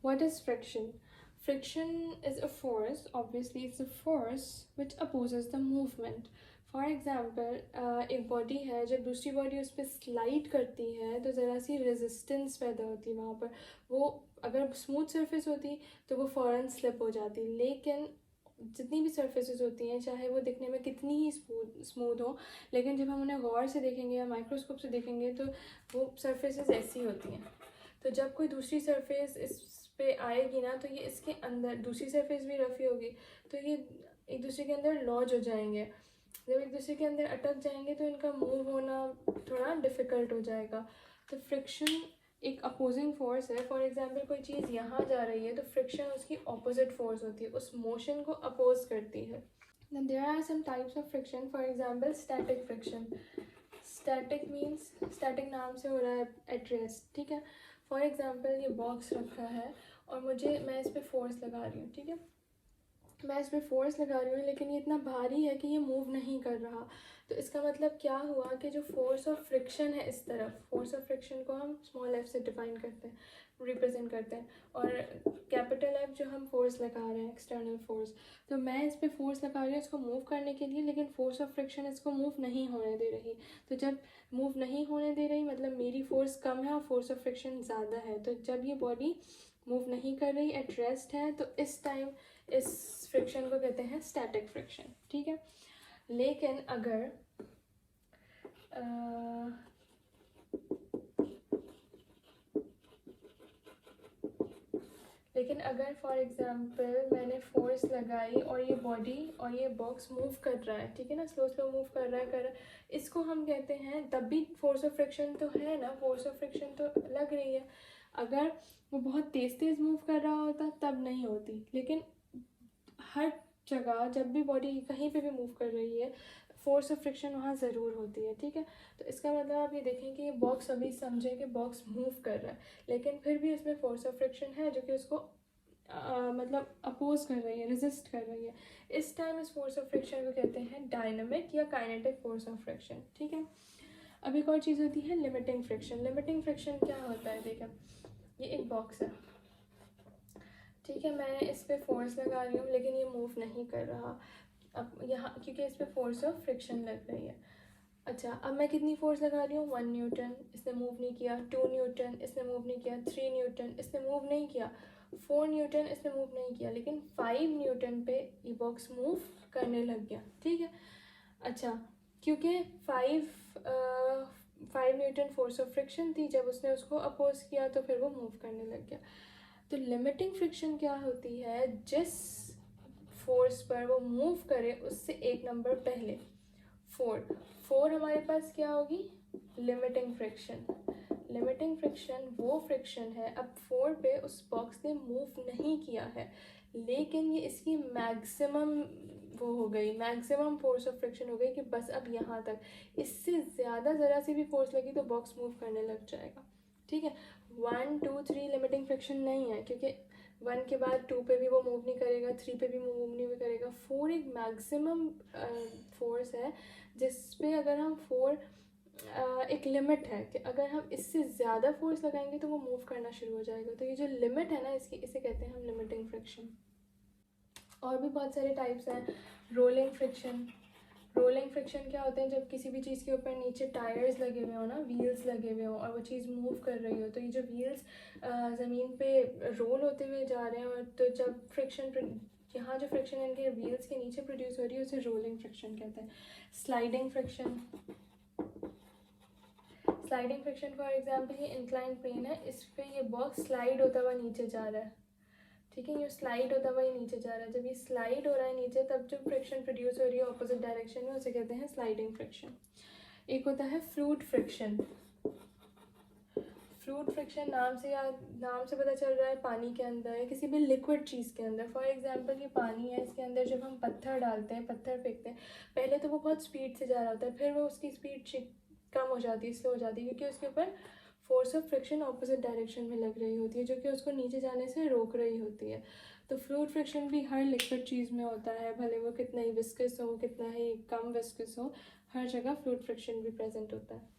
What is friction? Friction is a force, obviously it's a force which opposes the movement. For example एक body है, जब दूसरी body उस पर slide करती है तो ज़रा सी रेजिस्टेंस पैदा होती है वहाँ पर. वो अगर स्मूथ सरफेस होती तो वो फ़ौरन स्लिप हो जाती, लेकिन जितनी भी सरफेसेस होती हैं चाहे वो दिखने में कितनी ही स्मूथ हो, लेकिन जब हम उन्हें गौर से देखेंगे या माइक्रोस्कोप से देखेंगे तो वो सरफेसेस ऐसी होती हैं. तो जब कोई दूसरी सरफेस इस पे आएगी ना तो ये इसके अंदर, दूसरी सरफेस भी रफ़ी होगी तो ये एक दूसरे के अंदर लॉज हो जाएंगे. जब एक दूसरे के अंदर अटक जाएंगे तो इनका मूव होना थोड़ा डिफ़िकल्ट हो जाएगा. तो फ्रिक्शन एक अपोजिंग फोर्स है. फॉर एग्जांपल कोई चीज़ यहाँ जा रही है तो फ्रिक्शन उसकी ऑपोजिट फोर्स होती है, उस मोशन को अपोज करती है. Then there are some types of friction. For example, static friction. Static means static नाम से हो रहा है at rest, ठीक है. फॉर एग्जाम्पल ये बॉक्स रखा है और मैं इस पर फोर्स लगा रही हूँ, ठीक है. मैं इस पर फोर्स लगा रही हूँ लेकिन ये इतना भारी है कि ये मूव नहीं कर रहा. तो इसका मतलब क्या हुआ कि जो फोर्स ऑफ फ्रिक्शन है इस तरफ, फोर्स ऑफ फ्रिक्शन को हम स्मॉल एफ से डिफाइन करते हैं, रिप्रेजेंट करते हैं, और कैपिटल एफ जो हम फोर्स लगा रहे हैं, एक्सटर्नल फोर्स. तो मैं इस पर फोर्स लगा रही हूँ इसको मूव करने के लिए, लेकिन फोर्स ऑफ फ्रिक्शन इसको मूव नहीं होने दे रही. तो जब मूव नहीं होने दे रही मतलब मेरी फोर्स कम है और फोर्स ऑफ फ्रिक्शन ज़्यादा है. तो जब ये बॉडी मूव नहीं कर रही, एट रेस्ट है, तो इस टाइम इस फ्रिक्शन को कहते हैं स्टैटिक फ्रिक्शन, ठीक है. लेकिन अगर फॉर एग्जांपल मैंने फोर्स लगाई और ये बॉडी और ये बॉक्स मूव कर रहा है, ठीक है ना, स्लो स्लो मूव कर रहा है, इसको हम कहते हैं, तब भी फोर्स ऑफ फ्रिक्शन तो है ना, फोर्स ऑफ फ्रिक्शन तो लग रही है. अगर वो बहुत तेज़ मूव कर रहा होता तब नहीं होती, लेकिन हर जगह जब भी बॉडी कहीं पे भी मूव कर रही है फोर्स ऑफ फ्रिक्शन वहाँ ज़रूर होती है, ठीक है. तो इसका मतलब आप ये देखें कि ये बॉक्स, अभी समझें कि बॉक्स मूव कर रहा है लेकिन फिर भी इसमें फोर्स ऑफ फ्रिक्शन है जो कि उसको मतलब अपोज कर रही है, रेजिस्ट कर रही है. इस टाइम इस फोर्स ऑफ फ्रिक्शन को कहते हैं डायनामिक या काइनेटिक फोर्स ऑफ फ्रिक्शन, ठीक है. अब एक और चीज़ होती है लिमिटिंग फ्रिक्शन. लिमिटिंग फ्रिक्शन क्या होता है, देखें ये एक बॉक्स है, ठीक है, मैं इस पर फोर्स लगा रही हूँ लेकिन ये मूव नहीं कर रहा. अब यहाँ क्योंकि इस पर फोर्स ऑफ फ्रिक्शन लग रही है. अच्छा, अब मैं कितनी फोर्स लगा रही हूँ, 1 न्यूटन, इसने मूव नहीं किया. 2 न्यूटन, इसने मूव नहीं किया. 3 न्यूटन, इसने मूव नहीं किया. 4 न्यूटन, इसने मूव नहीं किया. लेकिन 5 न्यूटन पे ये बॉक्स मूव करने लग गया, ठीक है. अच्छा, क्योंकि 5 न्यूटन फोर्स ऑफ फ्रिक्शन थी, जब उसने उसको अपोज किया तो फिर वो मूव करने लग गया. तो लिमिटिंग फ्रिक्शन क्या होती है, जिस फोर्स पर वो मूव करे उससे एक नंबर पहले, 4 हमारे पास क्या होगी, लिमिटिंग फ्रिक्शन. लिमिटिंग फ्रिक्शन वो फ्रिक्शन है, अब 4 पे उस बॉक्स ने मूव नहीं किया है लेकिन ये इसकी मैक्सिमम वो हो गई, मैक्सिमम फोर्स ऑफ फ्रिक्शन हो गई कि बस अब यहाँ तक, इससे ज़्यादा ज़रा सी भी फोर्स लगी तो बॉक्स मूव करने लग जाएगा, ठीक है. 1 2 3 लिमिटिंग फ्रिक्शन नहीं है क्योंकि 1 के बाद 2 पे भी वो मूव नहीं करेगा, 3 पे भी मूव नहीं करेगा. 4 एक मैक्सिमम फोर्स है जिस पे अगर हम 4 एक लिमिट है कि अगर हम इससे ज़्यादा फोर्स लगाएंगे तो वो मूव करना शुरू हो जाएगा. तो ये जो लिमिट है ना इसकी, इसे कहते हैं हम लिमिटिंग फ्रिक्शन. और भी बहुत सारे टाइप्स हैं. Rolling friction. रोलिंग फ्रिक्शन क्या होते हैं, जब किसी भी चीज़ के ऊपर नीचे टायर्स लगे हुए हो ना, व्हील्स लगे हुए हो और वो चीज़ मूव कर रही हो, तो ये जो व्हील्स ज़मीन पे रोल होते हुए जा रहे हैं और तो जब फ्रिक्शन, यहाँ जो फ्रिक्शन इनके व्हील्स के नीचे प्रोड्यूस हो रही है उसे रोलिंग फ्रिक्शन कहते हैं. Sliding friction. Sliding friction for example ये इंक्लाइन प्लेन है, इस पे ये बॉक्स स्लाइड होता हुआ नीचे जा रहा है, ठीक है, ये स्लाइड होता हुआ ही नीचे जा रहा है. जब ये स्लाइड हो रहा है नीचे तब जो फ्रिक्शन प्रोड्यूस हो रही है ऑपोजिट डायरेक्शन में उसे कहते हैं स्लाइडिंग फ्रिक्शन. एक होता है फ्लूइड फ्रिक्शन. फ्लूइड फ्रिक्शन नाम से पता चल रहा है पानी के अंदर या किसी भी लिक्विड चीज़ के अंदर. फॉर एग्जांपल ये पानी है, इसके अंदर जब हम पत्थर डालते हैं, पत्थर फेंकते हैं, पहले तो वो बहुत स्पीड से जा रहा होता है, फिर वो उसकी स्पीड कम हो जाती है, स्लो हो जाती है, क्योंकि उसके ऊपर force of friction opposite direction में लग रही होती है जो कि उसको नीचे जाने से रोक रही होती है. तो फ्लूइड फ्रिक्शन भी हर लिक्विड चीज़ में होता है, भले वो कितना ही विस्कस हो, कितना ही कम विस्कस हो, हर जगह फ्लूइड फ्रिक्शन भी प्रेजेंट होता है.